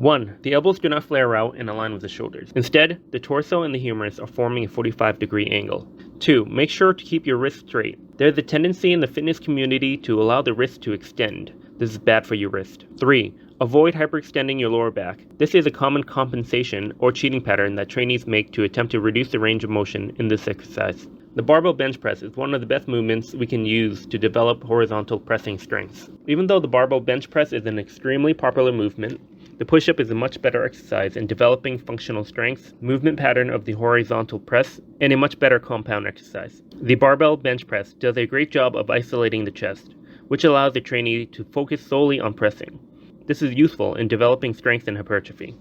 1. The elbows do not flare out and align with the shoulders. Instead, the torso and the humerus are forming a 45-degree angle. 2. Make sure to keep your wrist straight. There's a tendency in the fitness community to allow the wrist to extend. This is bad for your wrist. 3. Avoid hyperextending your lower back. This is a common compensation or cheating pattern that trainees make to attempt to reduce the range of motion in this exercise. The barbell bench press is one of the best movements we can use to develop horizontal pressing strengths. Even though the barbell bench press is an extremely popular movement, the push-up is a much better exercise in developing functional strengths, movement pattern of the horizontal press, and a much better compound exercise. The barbell bench press does a great job of isolating the chest, which allows the trainee to focus solely on pressing. This is useful in developing strength and hypertrophy.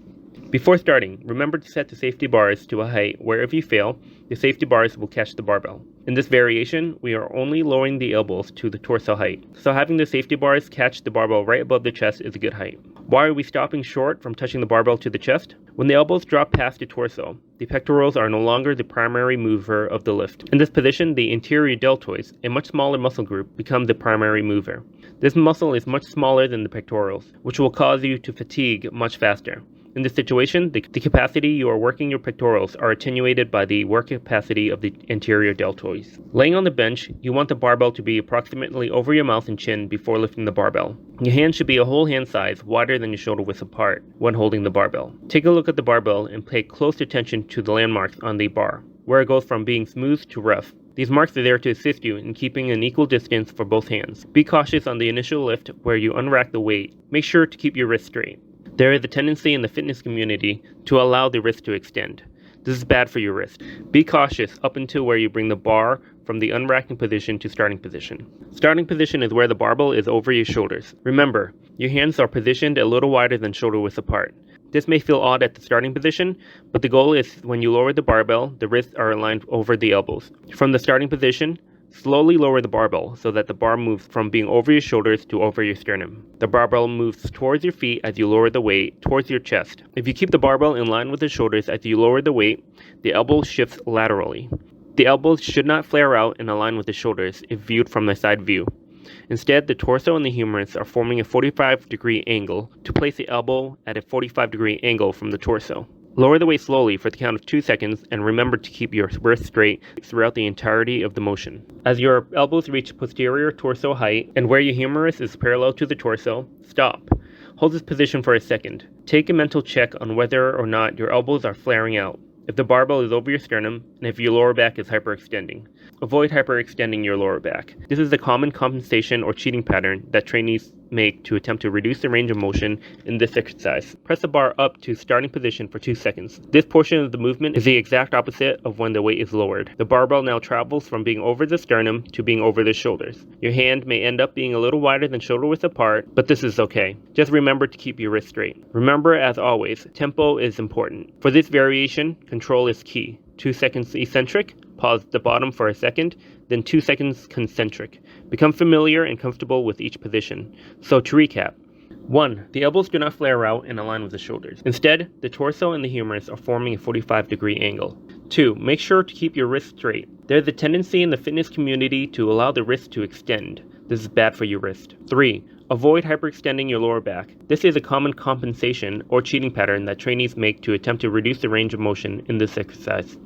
Before starting, remember to set the safety bars to a height where if you fail, the safety bars will catch the barbell. In this variation, we are only lowering the elbows to the torso height, so having the safety bars catch the barbell right above the chest is a good height. Why are we stopping short from touching the barbell to the chest? When the elbows drop past the torso, the pectorals are no longer the primary mover of the lift. In this position, the anterior deltoids, a much smaller muscle group, become the primary mover. This muscle is much smaller than the pectorals, which will cause you to fatigue much faster. In this situation, the capacity you are working your pectorals are attenuated by the work capacity of the anterior deltoids. Laying on the bench, you want the barbell to be approximately over your mouth and chin before lifting the barbell. Your hand should be a whole hand size wider than your shoulder width apart when holding the barbell. Take a look at the barbell and pay close attention to the landmarks on the bar, where it goes from being smooth to rough. These marks are there to assist you in keeping an equal distance for both hands. Be cautious on the initial lift where you unrack the weight. Make sure to keep your wrist straight. There is a tendency in the fitness community to allow the wrist to extend. This is bad for your wrist. Be cautious up until where you bring the bar from the unracking position to starting position. Starting position is where the barbell is over your shoulders. Remember, your hands are positioned a little wider than shoulder width apart. This may feel odd at the starting position, but the goal is when you lower the barbell, the wrists are aligned over the elbows. From the starting position, slowly lower the barbell so that the bar moves from being over your shoulders to over your sternum. The barbell moves towards your feet as you lower the weight towards your chest. If you keep the barbell in line with the shoulders as you lower the weight, the elbow shifts laterally. The elbows should not flare out and align with the shoulders if viewed from the side view. Instead, the torso and the humerus are forming a 45-degree angle to place the elbow at a 45-degree angle from the torso. Lower the weight slowly for the count of 2 seconds and remember to keep your wrist straight throughout the entirety of the motion. As your elbows reach posterior torso height and where your humerus is parallel to the torso, stop. Hold this position for a second. Take a mental check on whether or not your elbows are flaring out, if the barbell is over your sternum, and if your lower back is hyperextending. Avoid hyperextending your lower back. This is a common compensation or cheating pattern that trainees make to attempt to reduce the range of motion in this exercise. Press the bar up to starting position for 2 seconds. This portion of the movement is the exact opposite of when the weight is lowered. The barbell now travels from being over the sternum to being over the shoulders. Your hand may end up being a little wider than shoulder width apart, but this is okay. Just remember to keep your wrist straight. Remember, as always, tempo is important. For this variation, control is key. 2 seconds eccentric, pause at the bottom for a second, then 2 seconds concentric. Become familiar and comfortable with each position. So to recap, 1. The elbows do not flare out and align with the shoulders. Instead, the torso and the humerus are forming a 45-degree angle. 2. Make sure to keep your wrist straight. There's a tendency in the fitness community to allow the wrist to extend. This is bad for your wrist. 3. Avoid hyperextending your lower back. This is a common compensation or cheating pattern that trainees make to attempt to reduce the range of motion in this exercise.